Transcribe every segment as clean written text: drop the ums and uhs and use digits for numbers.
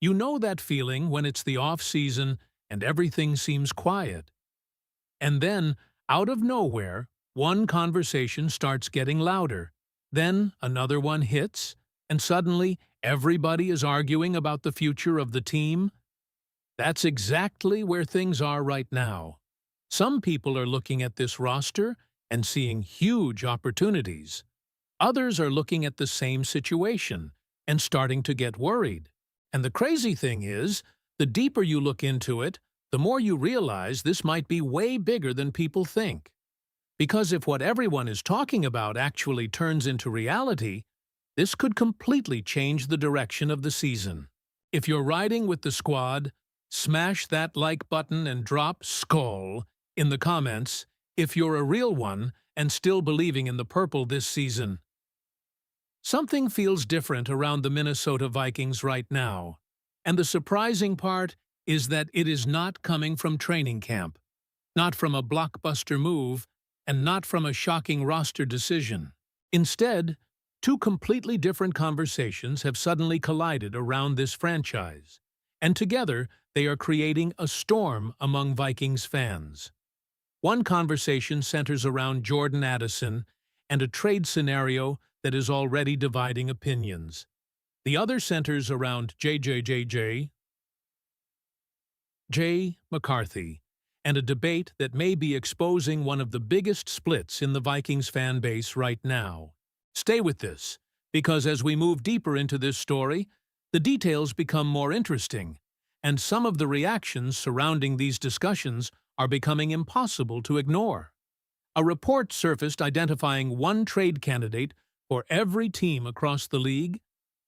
You know that feeling when it's the off-season and everything seems quiet. And then, out of nowhere, one conversation starts getting louder. Then another one hits, and suddenly everybody is arguing about the future of the team. That's exactly where things are right now. Some people are looking at this roster and seeing huge opportunities. Others are looking at the same situation and starting to get worried. And the crazy thing is, the deeper you look into it, the more you realize this might be way bigger than people think. Because if what everyone is talking about actually turns into reality, this could completely change the direction of the season. If you're riding with the squad, smash that like button and drop SKOL in the comments if you're a real one and still believing in the purple this season. Something feels different around the Minnesota Vikings right now, and the surprising part is that it is not coming from training camp, not from a blockbuster move, and not from a shocking roster decision. Instead, two completely different conversations have suddenly collided around this franchise, and together they are creating a storm among Vikings fans. One conversation centers around Jordan Addison and a trade scenario that is already dividing opinions. The other centers around J. McCarthy, and a debate that may be exposing one of the biggest splits in the Vikings fan base right now. Stay with this, because as we move deeper into this story, the details become more interesting, and some of the reactions surrounding these discussions are becoming impossible to ignore. A report surfaced identifying one trade candidate for every team across the league,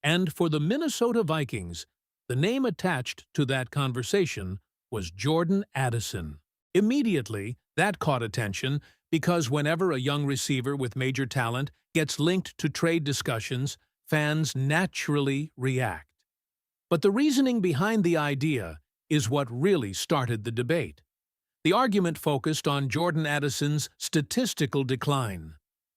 and for the Minnesota Vikings, the name attached to that conversation was Jordan Addison. Immediately, that caught attention because whenever a young receiver with major talent gets linked to trade discussions, fans naturally react. But the reasoning behind the idea is what really started the debate. The argument focused on Jordan Addison's statistical decline.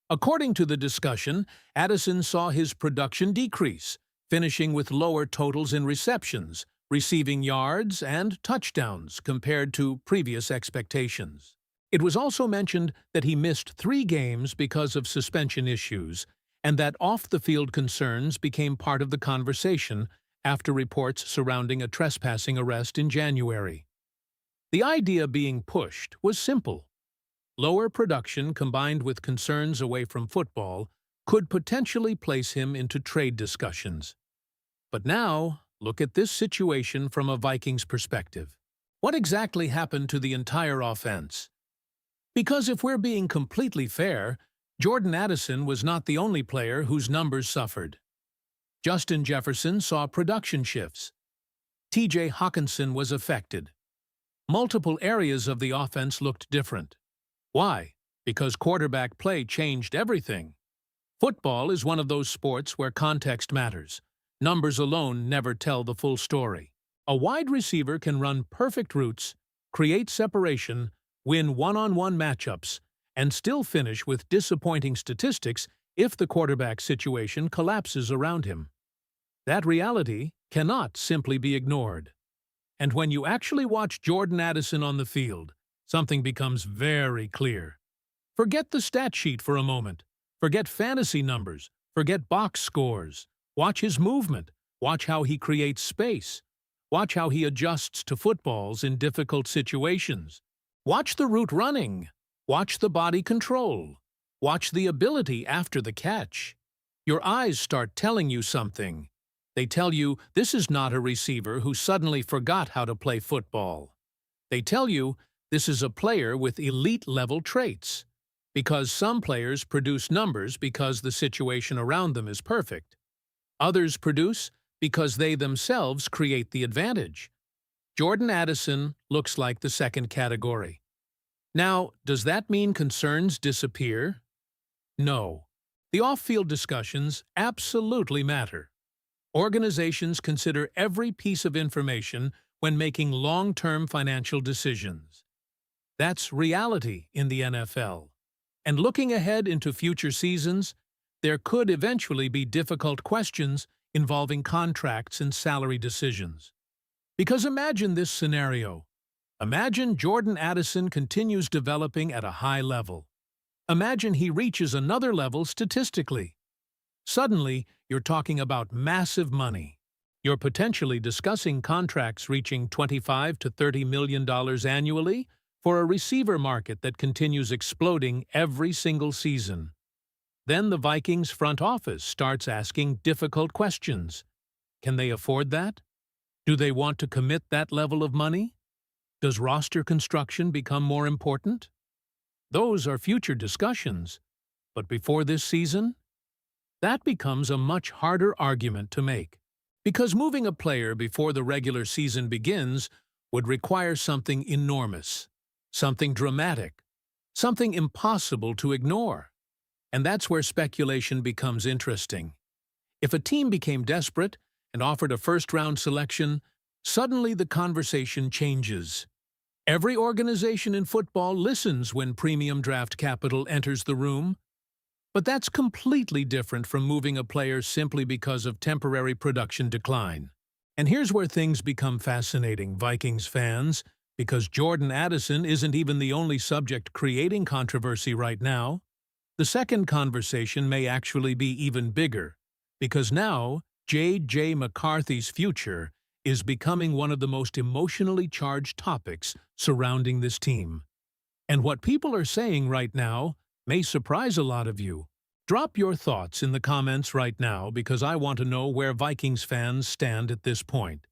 According to the discussion, Addison saw his production decrease, finishing with lower totals in receptions, receiving yards, and touchdowns compared to previous expectations. It was also mentioned that he missed 3 games because of suspension issues, and that off-the-field concerns became part of the conversation after reports surrounding a trespassing arrest in January. The idea being pushed was simple. Lower production combined with concerns away from football could potentially place him into trade discussions. But now, look at this situation from a Vikings perspective. What exactly happened to the entire offense? Because if we're being completely fair, Jordan Addison was not the only player whose numbers suffered. Justin Jefferson saw production shifts. T.J. Hockenson was affected. Multiple areas of the offense looked different. Why? Because quarterback play changed everything. Football is one of those sports where context matters. Numbers alone never tell the full story. A wide receiver can run perfect routes, create separation, win one-on-one matchups, and still finish with disappointing statistics if the quarterback situation collapses around him. That reality cannot simply be ignored. And when you actually watch Jordan Addison on the field, something becomes very clear. Forget the stat sheet for a moment. Forget fantasy numbers. Forget box scores. Watch his movement. Watch how he creates space. Watch how he adjusts to footballs in difficult situations. Watch the route running. Watch the body control. Watch the ability after the catch. Your eyes start telling you something. They tell you this is not a receiver who suddenly forgot how to play football. They tell you this is a player with elite-level traits. Because some players produce numbers because the situation around them is perfect. Others produce because they themselves create the advantage. Jordan Addison looks like the second category. Now, does that mean concerns disappear? No. The off-field discussions absolutely matter. Organizations consider every piece of information when making long-term financial decisions. That's reality in the NFL. And looking ahead into future seasons, there could eventually be difficult questions involving contracts and salary decisions. Because imagine this scenario. Imagine Jordan Addison continues developing at a high level. Imagine he reaches another level statistically. Suddenly, you're talking about massive money. You're potentially discussing contracts reaching $25 to $30 million annually for a receiver market that continues exploding every single season. Then the Vikings front office starts asking difficult questions. Can they afford that? Do they want to commit that level of money? Does roster construction become more important? Those are future discussions. But before this season, that becomes a much harder argument to make. Because moving a player before the regular season begins would require something enormous, something dramatic, something impossible to ignore. And that's where speculation becomes interesting. If a team became desperate and offered a first-round selection, suddenly the conversation changes. Every organization in football listens when premium draft capital enters the room. But that's completely different from moving a player simply because of temporary production decline. And here's where things become fascinating, Vikings fans, because Jordan Addison isn't even the only subject creating controversy right now. The second conversation may actually be even bigger, because now J.J. McCarthy's future is becoming one of the most emotionally charged topics surrounding this team. And what people are saying right now may surprise a lot of you. Drop your thoughts in the comments right now because I want to know where Vikings fans stand at this point.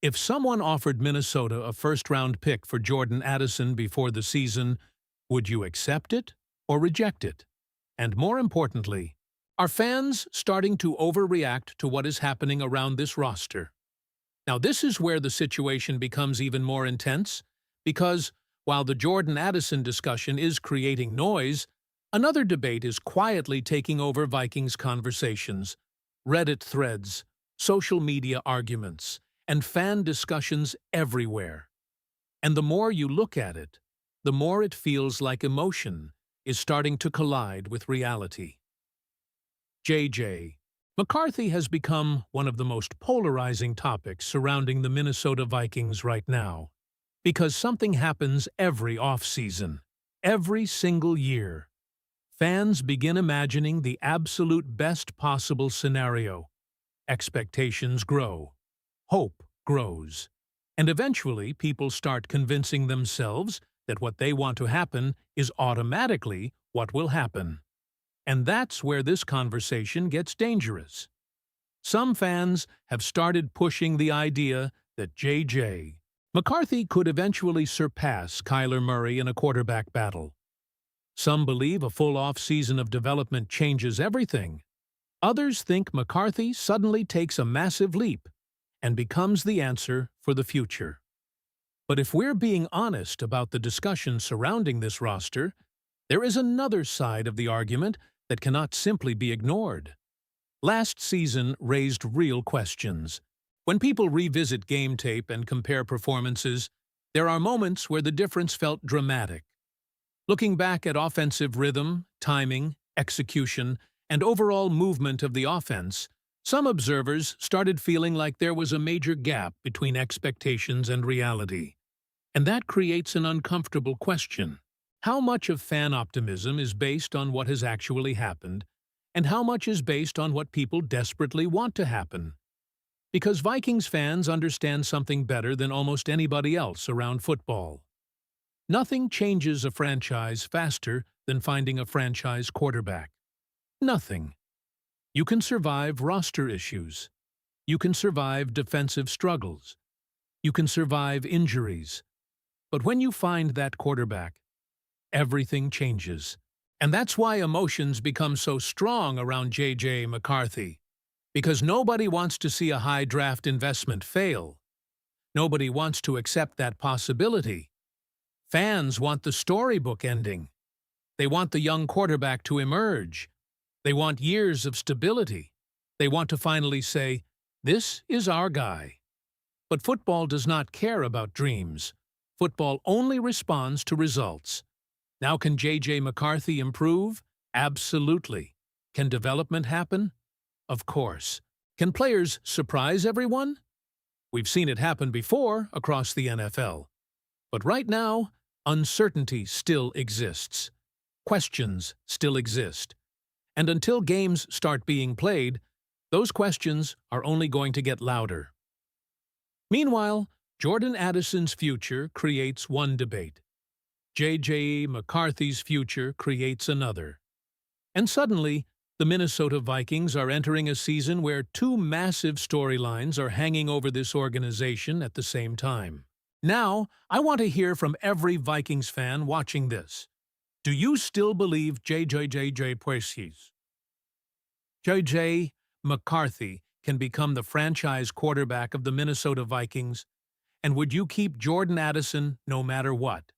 If someone offered Minnesota a first-round pick for Jordan Addison before the season, would you accept it or reject it? And more importantly, are fans starting to overreact to what is happening around this roster? Now, this is where the situation becomes even more intense, because while the Jordan Addison discussion is creating noise, another debate is quietly taking over Vikings conversations, Reddit threads, social media arguments, and fan discussions everywhere. And the more you look at it, the more it feels like emotion is starting to collide with reality. J.J. McCarthy has become one of the most polarizing topics surrounding the Minnesota Vikings right now, because something happens every offseason, every single year. Fans begin imagining the absolute best possible scenario. Expectations grow. Hope grows. And eventually, people start convincing themselves that what they want to happen is automatically what will happen. And that's where this conversation gets dangerous. Some fans have started pushing the idea that J.J. McCarthy could eventually surpass Kyler Murray in a quarterback battle. Some believe a full off-season of development changes everything. Others think McCarthy suddenly takes a massive leap and becomes the answer for the future. But if we're being honest about the discussion surrounding this roster, there is another side of the argument that cannot simply be ignored. Last season raised real questions. When people revisit game tape and compare performances, there are moments where the difference felt dramatic. Looking back at offensive rhythm, timing, execution, and overall movement of the offense, some observers started feeling like there was a major gap between expectations and reality. And that creates an uncomfortable question. How much of fan optimism is based on what has actually happened, and how much is based on what people desperately want to happen? Because Vikings fans understand something better than almost anybody else around football. Nothing changes a franchise faster than finding a franchise quarterback. Nothing. You can survive roster issues. You can survive defensive struggles. You can survive injuries. But when you find that quarterback, everything changes. And that's why emotions become so strong around J.J. McCarthy. Because nobody wants to see a high draft investment fail. Nobody wants to accept that possibility. Fans want the storybook ending. They want the young quarterback to emerge. They want years of stability. They want to finally say, "This is our guy." But football does not care about dreams. Football only responds to results. Now, can J.J. McCarthy improve? Absolutely. Can development happen? Of course. Can players surprise everyone? We've seen it happen before across the NFL. But right now, uncertainty still exists. Questions still exist. And until games start being played, those questions are only going to get louder. Meanwhile, Jordan Addison's future creates one debate. J.J. McCarthy's future creates another. And suddenly, the Minnesota Vikings are entering a season where two massive storylines are hanging over this organization at the same time. Now, I want to hear from every Vikings fan watching this. Do you still believe J.J. McCarthy can become the franchise quarterback of the Minnesota Vikings? And would you keep Jordan Addison no matter what?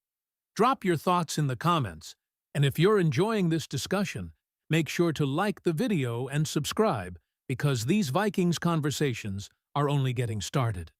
Drop your thoughts in the comments, and if you're enjoying this discussion, make sure to like the video and subscribe because these Vikings conversations are only getting started.